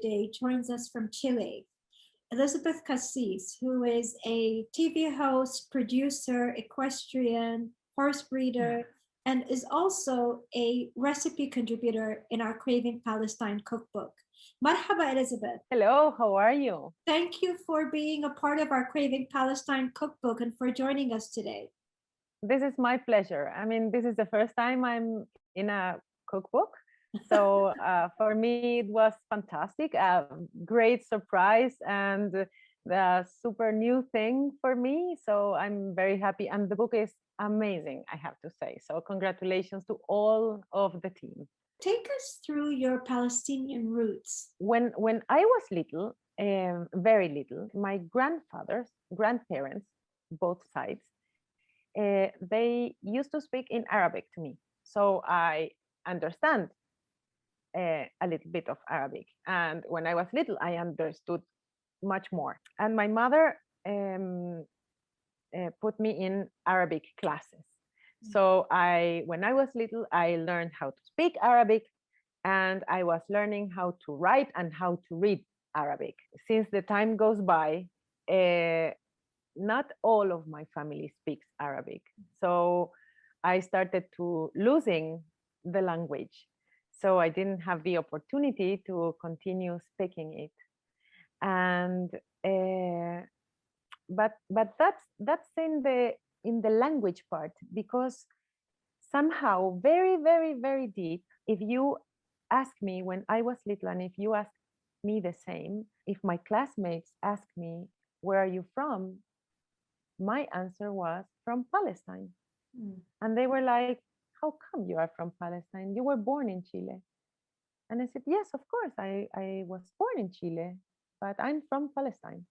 Today joins us from Chile, Elizabeth Kassis, who is a TV host, producer, equestrian, horse breeder, and is also a recipe contributor in our Craving Palestine cookbook. Marhaba, Elizabeth. Hello, how are you? Thank you for being a part of our Craving Palestine cookbook and for joining us today. This is my pleasure. I mean, this is the first time I'm in a cookbook. So for me, it was fantastic, a great surprise and the super new thing for me. So I'm very happy. And the book is amazing, I have to say. So congratulations to all of the team. Take us through your Palestinian roots. When I was little, very little, my grandparents, both sides, they used to speak in Arabic to me. So I understand a little bit of Arabic. And when I was little, I understood much more. And my mother put me in Arabic classes. So when I was little, I learned how to speak Arabic, and I was learning how to write and how to read Arabic. Since the time goes by, not all of my family speaks Arabic. So I started to losing the language. So I didn't have the opportunity to continue speaking it. And but that's in the language part, because somehow very deep, if you ask me when I was little, and if you ask me the same, if my classmates ask me, where are you from? My answer was from Palestine. And they were like, how come you are from Palestine? You were born in Chile. And I said, yes, of course, I was born in Chile, but I'm from Palestine.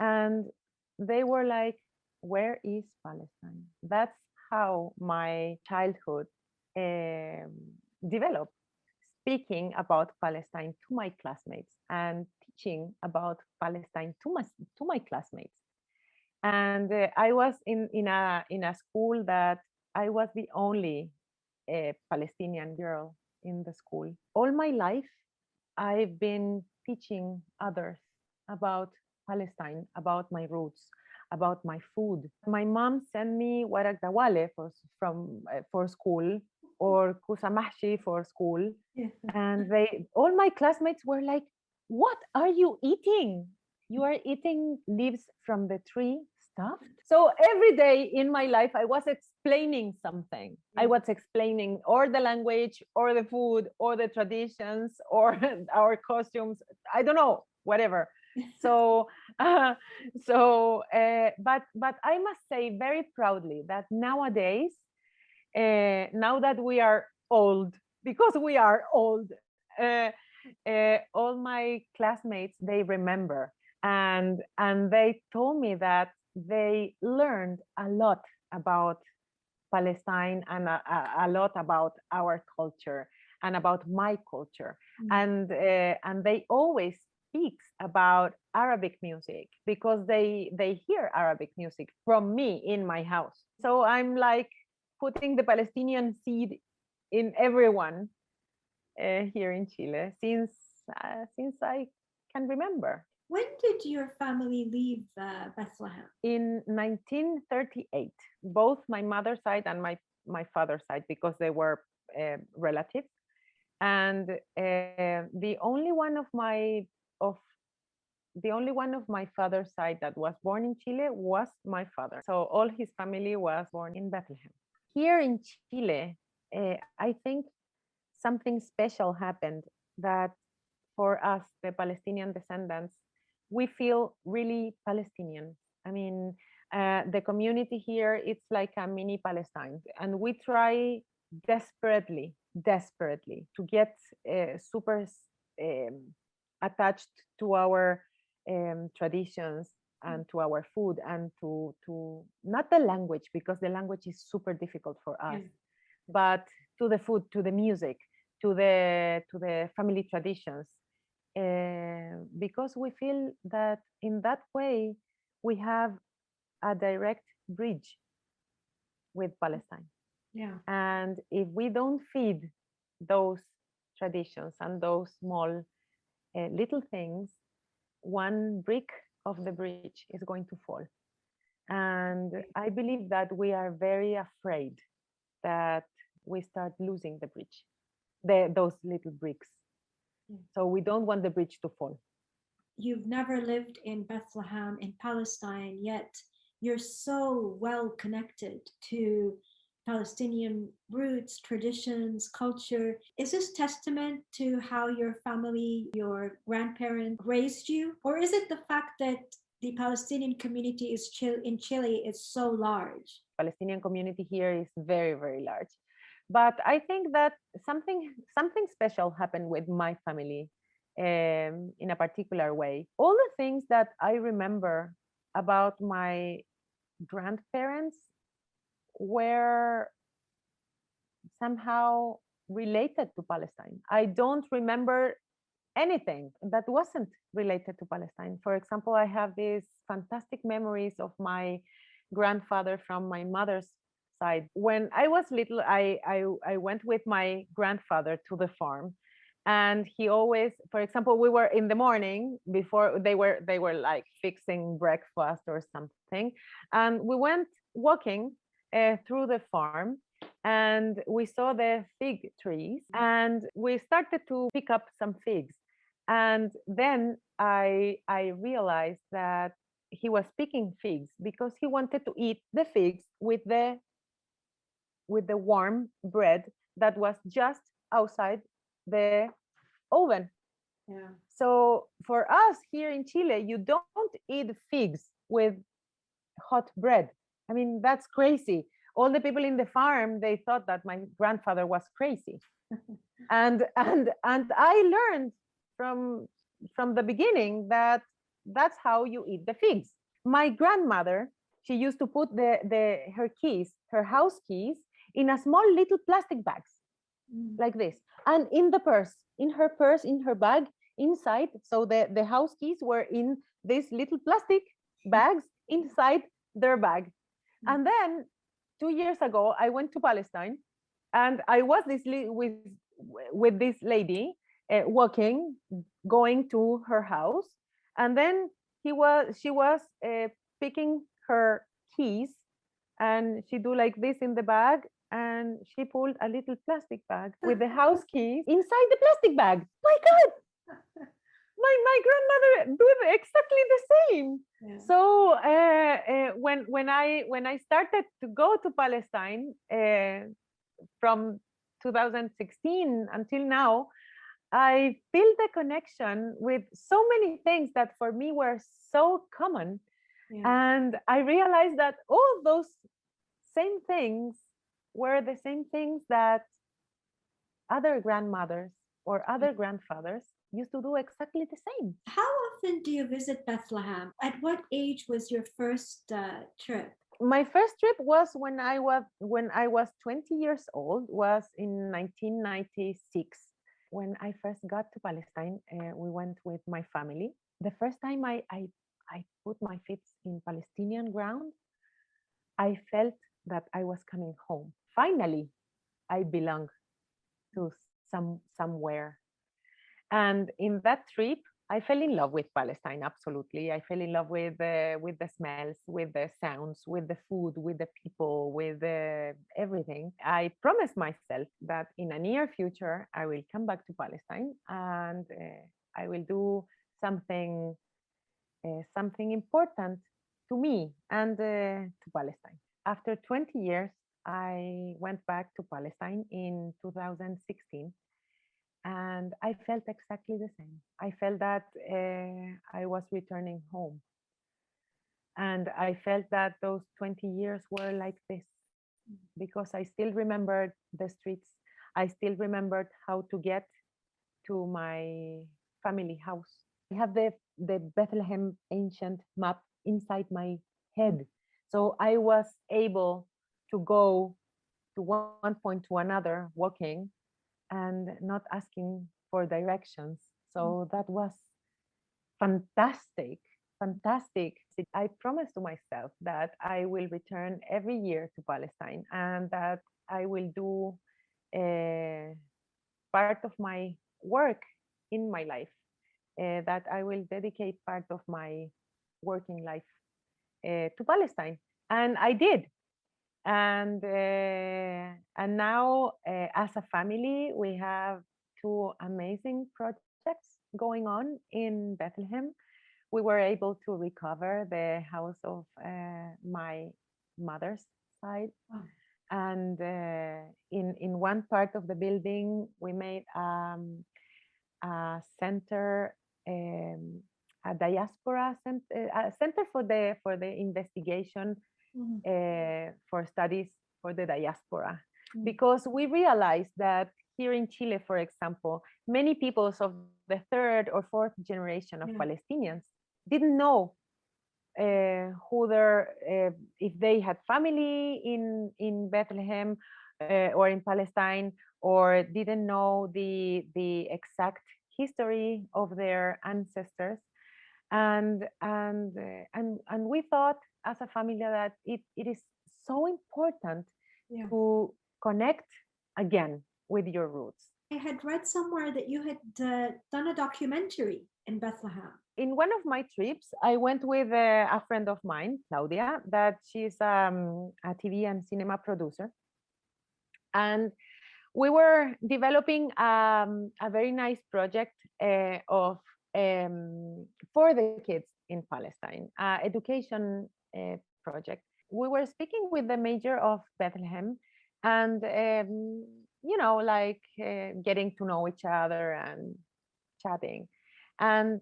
And they were like, where is Palestine? That's how my childhood developed, speaking about Palestine to my classmates and teaching about Palestine to my classmates. And I was in a school that I was the only Palestinian girl in the school. All my life, I've been teaching others about Palestine, about my roots, about my food. My mom sent me warak dawale for school, or kusamahshi for school. Yeah. And all my classmates were like, what are you eating? You are eating leaves from the tree stuffed? So every day in my life, I was explaining something. I was explaining or the language or the food or the traditions or our costumes. I don't know, whatever. So, but I must say very proudly that nowadays, now that we are old, because we are old, all my classmates, they remember, and they told me that they learned a lot about Palestine and a lot about our culture and about my culture. And they always speaks about Arabic music, because they hear Arabic music from me in my house. So I'm like putting the Palestinian seed in everyone here in Chile since I can remember. When did your family leave Bethlehem? In 1938, both my mother's side and my father's side, because they were relatives. And the only one of my father's side that was born in Chile was my father. So all his family was born in Bethlehem. Here in Chile, I think something special happened, that for us, the Palestinian descendants, we feel really Palestinian. I mean, the community here, it's like a mini Palestine, and we try desperately to get super attached to our traditions and to our food, and to not the language, because the language is super difficult for us, but to the food, to the music, to the family traditions, because we feel that in that way we have a direct bridge with Palestine. Yeah. And if we don't feed those traditions and those small little things, one brick of the bridge is going to fall. And I believe that we are very afraid that we start losing the bridge, those little bricks. So we don't want the bridge to fall. You've never lived in Bethlehem in Palestine, yet you're so well connected to Palestinian roots, traditions, culture. Is this testament to how your family, your grandparents raised you? Or is it the fact that the Palestinian community in Chile is so large? Palestinian community here is very, very large. But I think that something special happened with my family in a particular way. All the things that I remember about my grandparents were somehow related to Palestine. I don't remember anything that wasn't related to Palestine. For example, I have these fantastic memories of my grandfather from my mother's side. When I was little, I went with my grandfather to the farm, and he always, for example, we were in the morning before they were like fixing breakfast or something, and we went walking through the farm, and we saw the fig trees, and we started to pick up some figs. And then I realized that he was picking figs because he wanted to eat the figs with the warm bread that was just outside the oven. Yeah. So for us here in Chile, you don't eat figs with hot bread. I mean, that's crazy. All the people in the farm, they thought that my grandfather was crazy. and I learned from the beginning that that's how you eat the figs. My grandmother, she used to put her keys, her house keys, in a small little plastic bags like this, and in her purse, in her bag inside. So the house keys were in these little plastic bags inside their bag. And then 2 years ago, I went to Palestine, and I was with this lady walking, going to her house, and then she was picking her keys, and she do like this in the bag, and she pulled a little plastic bag with the house keys inside the plastic bag. My God, my grandmother do exactly the same. Yeah. So when I started to go to Palestine from 2016 until now, I feel the connection with so many things that for me were so common. Yeah. And I realized that all those same things were the same things that other grandmothers or other grandfathers used to do exactly the same. How often do you visit Bethlehem? At what age was your first trip? My first trip was when I was 20 years old, was in 1996. When I first got to Palestine, we went with my family. The first time I put my feet in Palestinian ground, I felt that I was coming home. Finally, I belong to somewhere. And in that trip, I fell in love with Palestine. Absolutely, I fell in love with the smells, with the sounds, with the food, with the people, with everything. I promised myself that in a near future I will come back to Palestine, and I will do something important to me and to Palestine. After 20 years, I went back to Palestine in 2016. And I felt exactly the same. I felt that I was returning home. And I felt that those 20 years were like this, because I still remembered the streets. I still remembered how to get to my family house. I have the Bethlehem ancient map inside my head. So I was able to go to one point to another walking and not asking for directions. So that was fantastic. I promised to myself that I will return every year to Palestine, and that I will do part of my work in my life that I will dedicate part of my working life to Palestine, and I did. And now, as a family, we have two amazing projects going on in Bethlehem. We were able to recover the house of my mother's side, Oh, and in one part of the building we made a center, a diaspora center, a center for the investigation mhm, for studies for the diaspora, mm, because we realized that here in Chile, for example, many peoples of the third or fourth generation of yeah, Palestinians didn't know who their if they had family in Bethlehem or in Palestine, or didn't know the exact history of their ancestors, and we thought as a family that it is so important yeah. to connect again with your roots. I had read somewhere that you had done a documentary in Bethlehem. In one of my trips, I went with a friend of mine, Claudia, that she's a TV and cinema producer. And we were developing a very nice project of for the kids in Palestine, education project. We were speaking with the mayor of Bethlehem, and like getting to know each other and chatting. And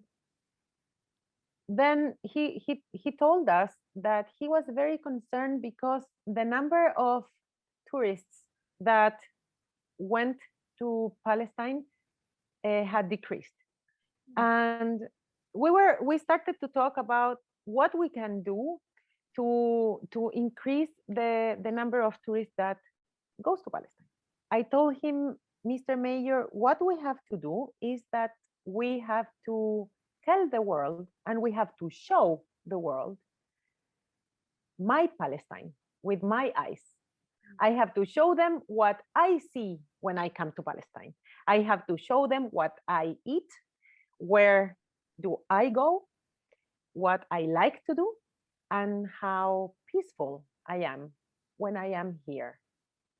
then he told us that he was very concerned because the number of tourists that went to Palestine had decreased, and we started to talk about what we can do to increase the number of tourists that goes to Palestine. I told him, Mr. Mayor, what we have to do is that we have to tell the world and we have to show the world my Palestine with my eyes. I have to show them what I see when I come to Palestine. I have to show them what I eat, where do I go, what I like to do, and how peaceful I am when I am here.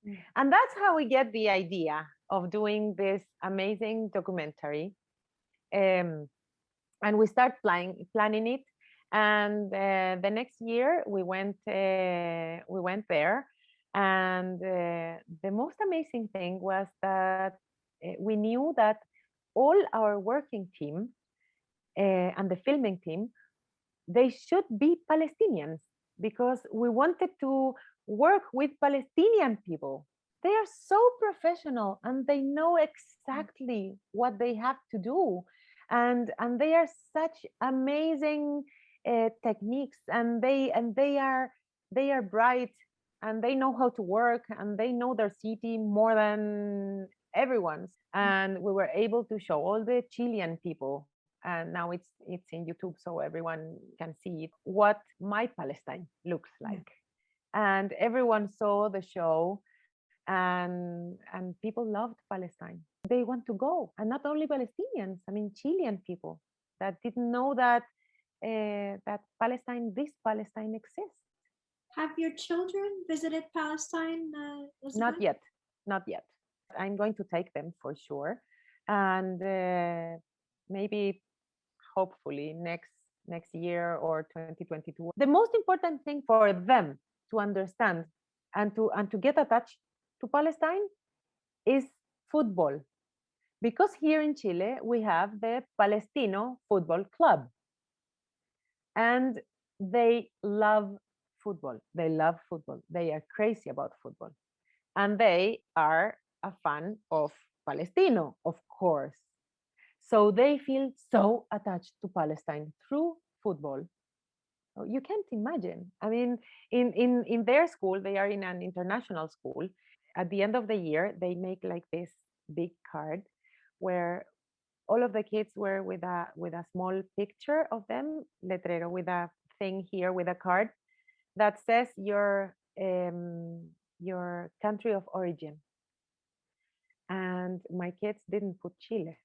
Mm. And that's how we get the idea of doing this amazing documentary. And we start planning it. And the next year we went there. And the most amazing thing was that we knew that all our working team and the filming team, they should be Palestinians, because we wanted to work with Palestinian people. They are so professional and they know exactly what they have to do, and they are such amazing techniques, and they are bright, and they know how to work, and they know their city more than everyone's. And we were able to show all the Chilean people, and now it's in YouTube so everyone can see it, what my Palestine looks like. And everyone saw the show, and people loved Palestine. They want to go, and not only Palestinians, I mean Chilean people that didn't know that that this Palestine exists. Have your children visited Palestine, Not Elizabeth? yet, not yet. I'm going to take them for sure, and maybe hopefully next year or 2022. The most important thing for them to understand and to get attached to Palestine is football, because here in Chile we have the Palestino Football Club, and they love football. They love football. They are crazy about football, and they are a fan of Palestino, of course. So they feel so attached to Palestine through football. So you can't imagine. I mean, in their school, they are in an international school. At the end of the year, they make like this big card where all of the kids were with a small picture of them, letrero, with a thing here with a card that says your country of origin. And my kids didn't put Chile.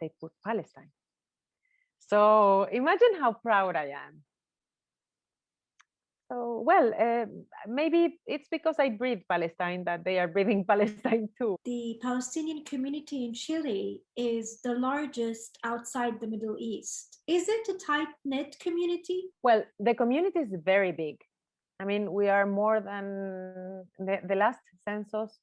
they put Palestine. So imagine how proud I am. So, well, maybe it's because I breathe Palestine that they are breathing Palestine too. The Palestinian community in Chile is the largest outside the Middle East. Is it a tight-knit community? Well, the community is very big. I mean, we are more than the last census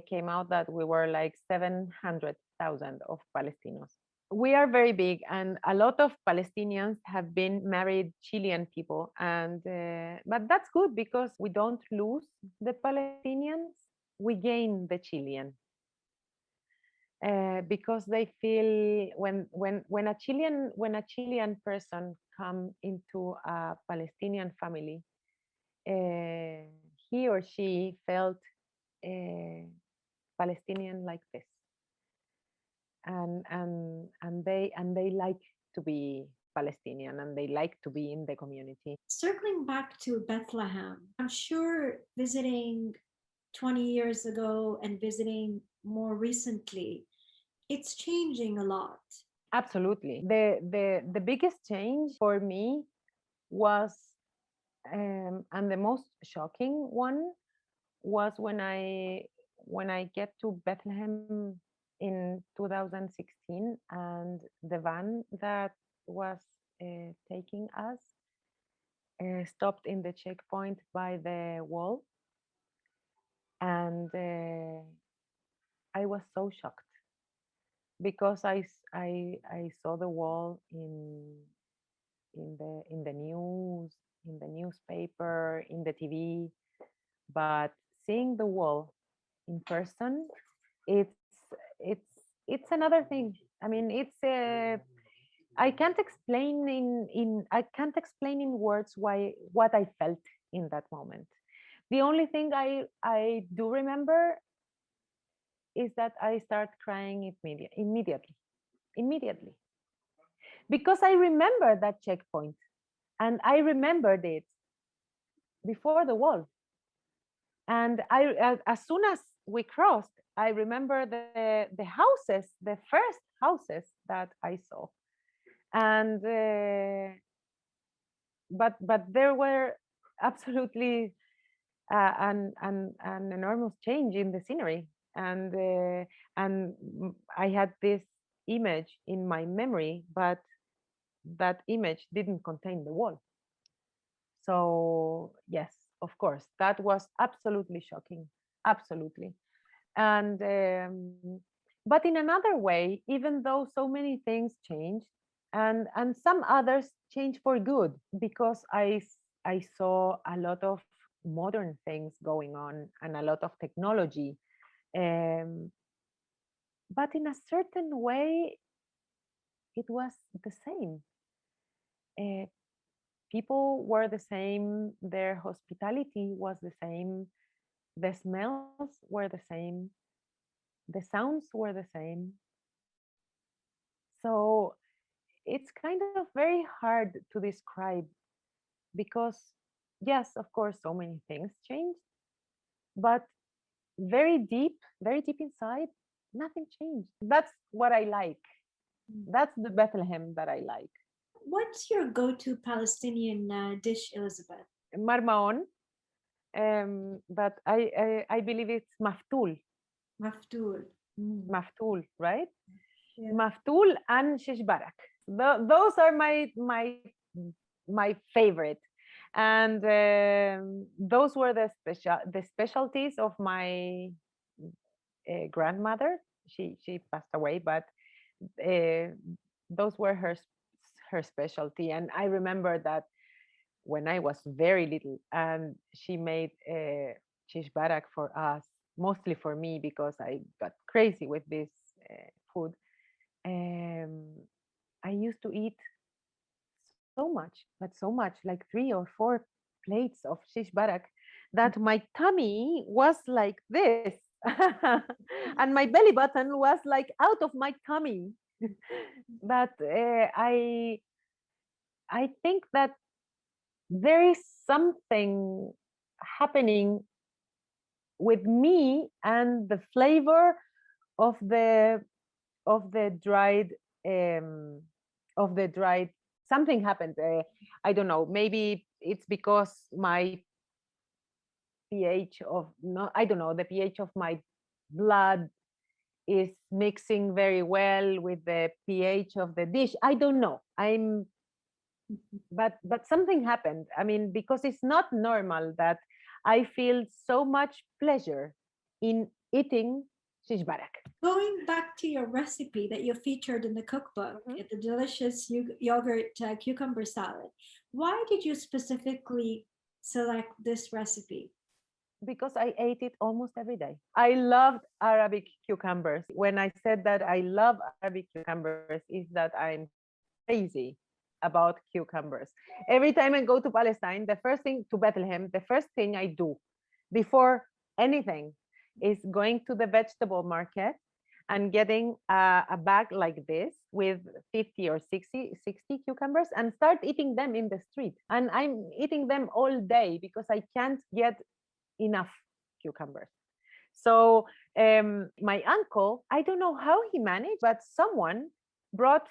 came out that we were like 700,000 of Palestinos. We are very big, and a lot of Palestinians have been married Chilean people, and but that's good because we don't lose the Palestinians, we gain the Chilean. Because they feel when a Chilean person come into a Palestinian family, he or she felt Palestinian like this, and they like to be Palestinian, and they like to be in the community. Circling back to Bethlehem, I'm sure visiting 20 years ago and visiting more recently, it's changing a lot. Absolutely. The biggest change for me was, and the most shocking one was when I get to Bethlehem in 2016, and the van that was taking us stopped in the checkpoint by the wall, and I was so shocked because I saw the wall in the news, in the newspaper, in the TV, but seeing the wall in person, it's it's it's another thing. I mean, it's I can't explain in words why what I felt in that moment. The only thing I do remember is that I start crying immediately, because I remember that checkpoint, and I remembered it before the wall. And as soon as we crossed, I remember the houses, the first houses that I saw, and but there were absolutely an enormous change in the scenery, and I had this image in my memory, but that image didn't contain the wall. So yes, of course, that was absolutely shocking, absolutely. And but in another way, even though so many things changed, and some others changed for good, because I saw a lot of modern things going on and a lot of technology, um, but in a certain way it was the same. uh, People were the same, their hospitality was the same, the smells were the same, the sounds were the same. So it's kind of very hard to describe, because yes, of course, so many things changed, but very deep inside, nothing changed. That's what I like. That's the Bethlehem that I like. What's your go-to Palestinian dish, Elizabeth? Marmaon, but I believe it's maftul. Maftoul. Maftul, right? Yeah. Maftul and shish barak. Those are my favorite, and those were the specialties of my grandmother. She passed away, but uh, those were her specialty. And I remember that when I was very little, and she made shish barak for us, mostly for me because I got crazy with this food. Um, I used to eat so much, but so much, like 3 or 4 plates of shish barak, that my tummy was like this, and my belly button was like out of my tummy. But I think that there is something happening with me and the flavor of of the dried um, something happened. I don't know. Maybe it's because my pH of no, I don't know. The pH of my blood is mixing very well with the pH of the dish. I don't know. But something happened. I mean, because it's not normal that I feel so much pleasure in eating shish barak. Going back to your recipe that you featured in the cookbook, the delicious yogurt cucumber salad, why did you specifically select this recipe? Because I ate it almost every day. I loved Arabic cucumbers. When I said that I love Arabic cucumbers, is that I'm crazy about cucumbers. Every time I go to Palestine, to Bethlehem, the first thing I do before anything is going to the vegetable market and getting a bag like this with 50 or 60 cucumbers and start eating them in the street. And I'm eating them all day because I can't get enough cucumbers. So my uncle, I don't know how he managed, but someone brought,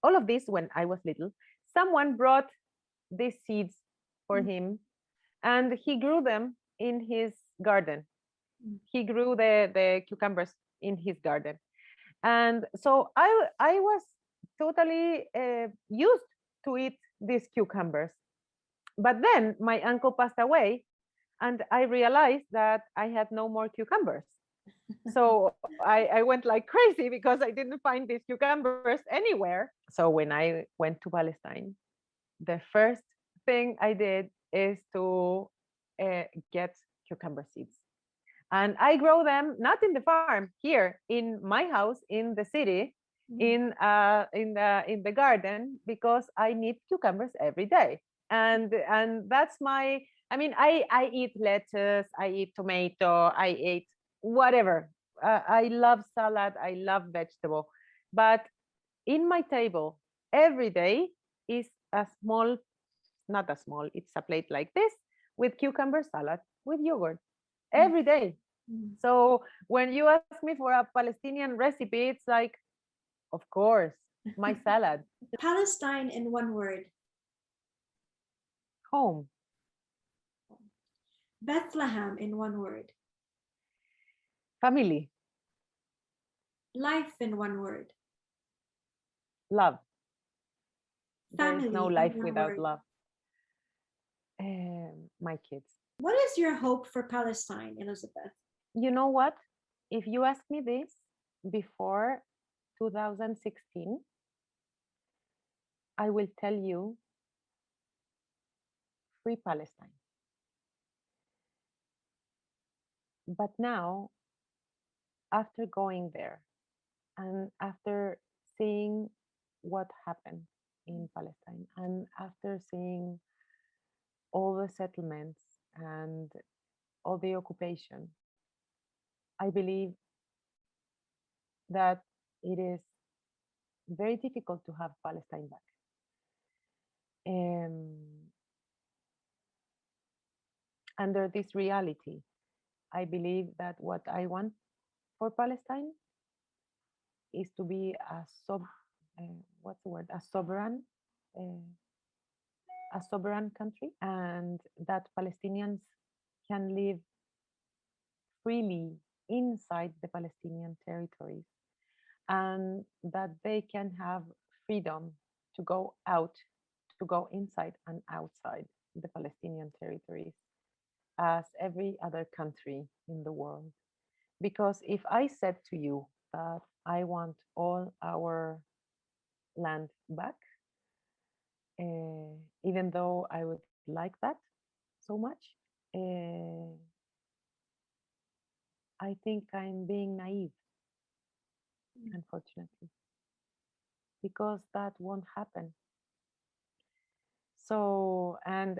all of this when I was little, someone brought these seeds for him and he grew them in his garden. He grew the cucumbers in his garden. And so I was totally used to eat these cucumbers. But then my uncle passed away and I realized that I had no more cucumbers. So I went like crazy because I didn't find these cucumbers anywhere. So when I went to Palestine, the first thing I did is to get cucumber seeds. And I grow them not in the farm, here in my house in the city, in the garden, because I need cucumbers every day. And that's my, I mean, I eat lettuce, I eat tomato, I eat whatever. I love salad, I love vegetable. But in my table every day is a small, not a small, it's a plate like this with cucumber salad with yogurt every day. So when you ask me for a Palestinian recipe, it's like, of course, my salad. Palestine in one word. Home. Bethlehem in one word. Family. Life in one word. Love. Family There is no in life one without word. love. My kids. What is your hope for Palestine, Elizabeth? You know what? If you ask me this before 2016, I will tell you free Palestine. But now, after going there and after seeing what happened in Palestine and after seeing all the settlements and all the occupation, I believe that it is very difficult to have Palestine back. Under this reality, I believe that what I want for Palestine is to be what's the word? A sovereign country, and that Palestinians can live freely inside the Palestinian territories, and that they can have freedom to go out, to go inside and outside the Palestinian territories as every other country in the world. Because if I said to you that I want all our land back, even though I would like that so much, I think I'm being naive, unfortunately, because that won't happen. So, and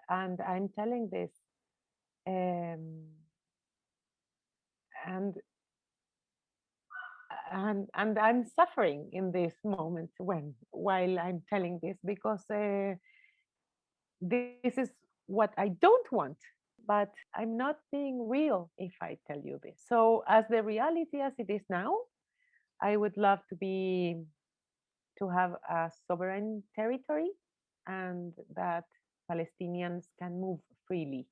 I'm telling this, and and I'm suffering in this moment while I'm telling this, because this is what I don't want. But I'm not being real if I tell you this. So as the reality as it is now, I would love to have a sovereign territory and that Palestinians can move freely.